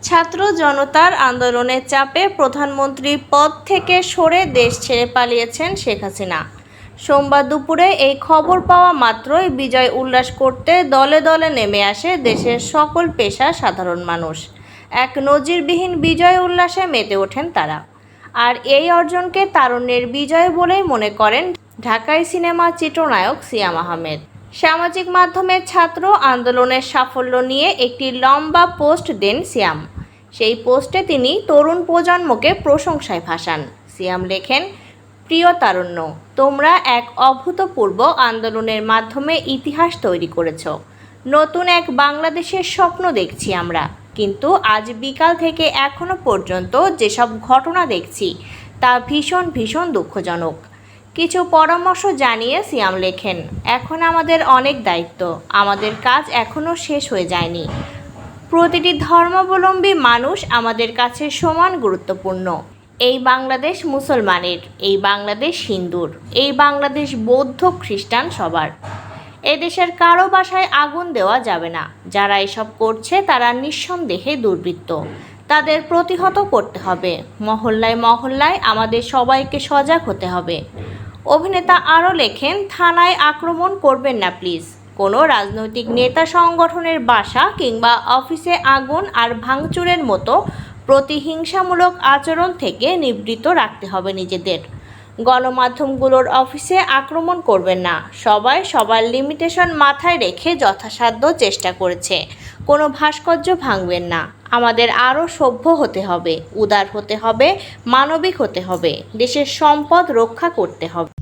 ছাত্র জনতার আন্দোলনের চাপে প্রধানমন্ত্রী পদ থেকে সরে দেশ ছেড়ে পালিয়েছেন শেখ হাসিনা। সোমবার দুপুরে এই খবর পাওয়া মাত্রই বিজয় উল্লাস করতে দলে দলে নেমে আসে দেশের সকল পেশার সাধারণ মানুষ। এক নজিরবিহীন বিজয় উল্লাসে মেতে ওঠেন তারা। আর এই অর্জনকে তারুণ্যের বিজয় বলেই মনে করেন ঢাকাই সিনেমা চিত্রনায়ক সিয়াম আহমেদ। সামাজিক মাধ্যমে ছাত্র আন্দোলনের সাফল্য নিয়ে একটি লম্বা পোস্ট দেন সিয়াম। সেই পোস্টে তিনি তরুণ প্রজন্মকে প্রশংসায় ভাসান। সিয়াম লেখেন, প্রিয় তারুণ্য, তোমরা এক অভূতপূর্ব আন্দোলনের মাধ্যমে ইতিহাস তৈরি করেছ। নতুন এক বাংলাদেশের স্বপ্ন দেখছি আমরা। কিন্তু আজ বিকাল থেকে এখনো পর্যন্ত যেসব ঘটনা দেখছি তা ভীষণ ভীষণ দুঃখজনক। কিছু পরামর্শ জানিয়ে সিয়াম লেখেন, এখন আমাদের অনেক দায়িত্ব, আমাদের কাজ এখনও শেষ হয়ে যায়নি। প্রতিটি ধর্মাবলম্বী মানুষ আমাদের কাছে সমান গুরুত্বপূর্ণ। এই বাংলাদেশ মুসলমানের, এই বাংলাদেশ হিন্দুর, এই বাংলাদেশ বৌদ্ধ খ্রিস্টান সবার। এদেশের কারো বাসায় আগুন দেওয়া যাবে না। যারা এসব করছে তারা নিঃসন্দেহে দুর্বৃত্ত, তাদের প্রতিহত করতে হবে। মহল্লায় মহল্লায় আমাদের সবাইকে সজাগ হতে হবে। অভিনেতা আরও লেখেন, থানায় আক্রমণ করবেন না প্লিজ। কোনো রাজনৈতিক নেতা সংগঠনের বাসা কিংবা অফিসে আগুন আর ভাঙচুরের মতো প্রতিহিংসামূলক আচরণ থেকে নিবৃত্ত রাখতে হবে নিজেদের। গণমাধ্যমগুলোর অফিসে আক্রমণ করবেন না। সবাই সবার লিমিটেশন মাথায় রেখে যথাসাধ্য চেষ্টা করেছে। কোনো ভাস্কর্য ভাঙবেন না। আমাদের আরও সভ্য হতে হবে, উদার হতে হবে, মানবিক হতে হবে, দেশের সম্পদ রক্ষা করতে হবে।